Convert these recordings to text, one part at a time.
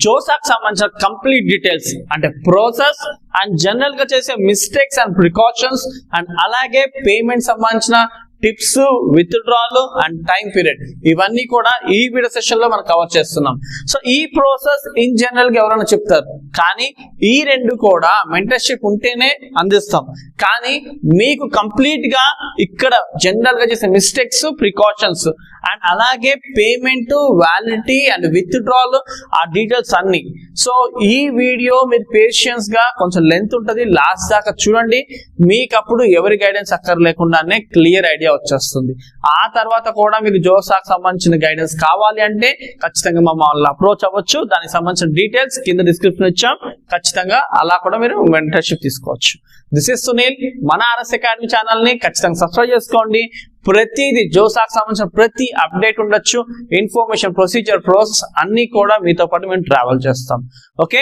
జోసాకు సంబంధించిన complete details అంటే process and general గా చేసే మిస్టేక్స్ అండ్ ప్రికాషన్స్ అండ్ అలాగే పేమెంట్ సంబంధించిన tips, withdrawal and time period ఇవన్నీ కూడా ఈ వీడియో సెషన్ లో మనం కవర్ చేస్తున్నాం. సో ఈ ప్రాసెస్ ఇన్ జనరల్ గా ఎవరైనా చెప్తారు, కానీ ఈ రెండు కూడా మెంటర్షిప్ ఉంటేనే అందిస్తాం. కానీ మీకు కంప్లీట్ గా ఇక్కడ జనరల్ గా చేసే మిస్టేక్స్, ప్రికాషన్స్ అండ్ అలాగే పేమెంట్, వ్యాలిడిటీ అండ్ విత్డ్రాల్ ఆ డీటెయిల్స్ అన్ని. సో ఈ వీడియో మీరు పేషియన్స్ గా కొంచెం లెంత్ ఉంటుంది, లాస్ట్ దాకా చూడండి. మీకు అప్పుడు ఎవరి గైడెన్స్ అక్కర్లేకుండానే క్లియర్ ఐడియా వచ్చేస్తుంది. ఆ తర్వాత కూడా మీకు జోసాకు సంబంధించిన గైడెన్స్ కావాలి అంటే ఖచ్చితంగా మమ్మల్ని అప్రోచ్ అవ్వచ్చు. దానికి సంబంధించిన డీటెయిల్స్ కింద డిస్క్రిప్షన్ ఇచ్చాం, ఖచ్చితంగా అలా కూడా మీరు మెంటర్షిప్ తీసుకోవచ్చు. This is Sunil. మన ఆర్ఎస్ అకాడమీ ఛానల్ ని ఖచ్చితంగా సబ్స్క్రైబ్ చేసుకోండి. ప్రతిదీ జోసాకు సంబంధించిన ప్రతి అప్డేట్ ఉండొచ్చు, ఇన్ఫర్మేషన్, ప్రొసీజర్, ప్రాసెస్ అన్ని కూడా మీతో పాటు మేము ట్రావెల్ చేస్తాం. ఓకే,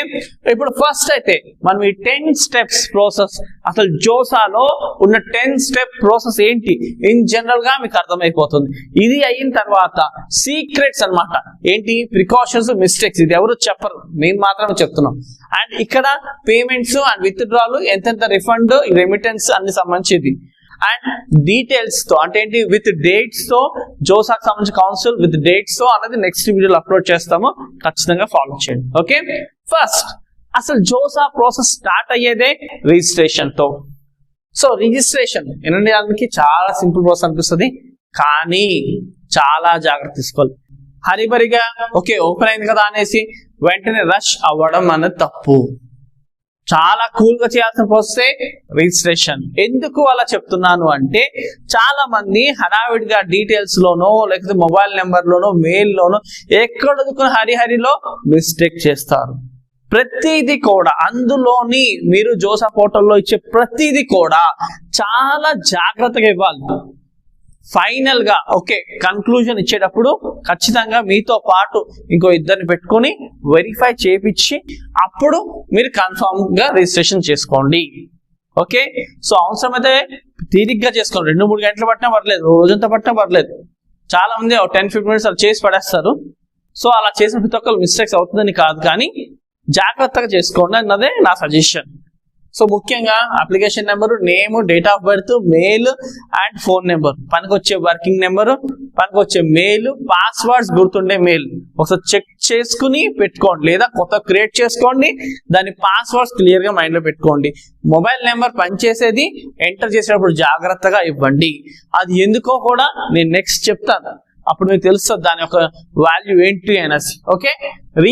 ఇప్పుడు ఫస్ట్ అయితే మనం ఈ 10 స్టెప్స్ ప్రాసెస్, అసలు జోసాలో ఉన్న 10 స్టెప్ ప్రాసెస్ ఏంటి ఇన్ జనరల్ గా మీకు అర్థమైపోతుంది. ఇది అయిన తర్వాత సీక్రెట్స్ అన్నమాట. ఏంటి? Precautions, mistakes. ఇది ఎవరు చెప్పరు, మేము మాత్రమే చెప్తున్నాం. అండ్ ఇక్కడ పేమెంట్స్ అండ్ విత్డ్రాల్, ఎంతెంత రిఫండ్, రెమిటెన్స్ అన్ని సంబంధించి అండ్ డీటెయిల్స్ తో అంటే ఏంటి, విత్ డేట్స్ తో జోసాకు సంబంధించిన కౌన్సిల్ విత్ డేట్స్ తో అనేది నెక్స్ట్ వీడియోలో అప్లోడ్ చేస్తాము, ఖచ్చితంగా ఫాలో చేయండి. ఓకే, ఫస్ట్ అసలు జోసా ప్రాసెస్ స్టార్ట్ అయ్యేదే రిజిస్ట్రేషన్ తో. సో రిజిస్ట్రేషన్ వినడానికి చాలా సింపుల్ ప్రాసెస్ అనిపిస్తుంది, కానీ చాలా జాగ్రత్త తీసుకోవాలి. హరిబరిగా ఓకే ఓపెన్ అయింది కదా అనేసి వెంటనే రష్ అవ్వడం అనేది తప్పు. చాలా కూల్ గా చేయాల్సిన ప్రాసెస్ రిజిస్ట్రేషన్. ఎందుకు అలా చెప్తున్నాను అంటే, చాలా మంది హడావిడిగా డీటెయిల్స్ లోనో లేకపోతే మొబైల్ నెంబర్ లోనో మెయిల్ లోనో ఎక్కడ హరిహరిలో మిస్టేక్ చేస్తారు. ప్రతిదీ కూడా అందులోని మీరు జోసా పోర్టల్లో ఇచ్చే ప్రతిదీ కూడా చాలా జాగ్రత్తగా ఇవ్వాలి. ఫైనల్ గా ఓకే కన్క్లూజన్ ఇచ్చేటప్పుడు ఖచ్చితంగా మీతో పాటు ఇంకో ఇద్దరిని పెట్టుకొని వెరిఫై చేయించి అప్పుడు మీరు కన్ఫర్మ్ గా రిజిస్ట్రేషన్ చేసుకోండి. ఓకే, సో అవసరమైతే తీరిగ్గా చేసుకోండి. 2-3 గంటలు పట్టినా పర్లేదు, రోజంతా పట్టినా పర్లేదు. చాలా మంది 10-15 మినిట్స్ అలా చేసి పడేస్తారు. సో అలా చేసిన ప్రతి ఒక్కరు మిస్టేక్స్ అవుతుందని కాదు, కానీ జాగ్రత్తగా చేసుకోండి అన్నదే నా సజెషన్. సో ముఖ్యంగా application number, name, date of birth, male and phone number, పనికొచ్చే వర్కింగ్ నెంబరు, పనికొచ్చే మెయిల్, పాస్వర్డ్స్ గుర్తుండే మెయిల్ ఒకసారి చెక్ చేసుకుని పెట్టుకోండి, లేదా కొత్త క్రియేట్ చేసుకోండి. దాని పాస్వర్డ్స్ క్లియర్ గా మైండ్ లో పెట్టుకోండి. మొబైల్ నెంబర్ పనిచేసేది ఎంటర్ చేసేటప్పుడు జాగ్రత్తగా ఇవ్వండి. అది ఎందుకో కూడా నేను నెక్స్ట్ చెప్తాను, అప్పుడు మీకు తెలుస్తుంది దాని యొక్క వాల్యూ ఏంటి అనేసి. ఓకే.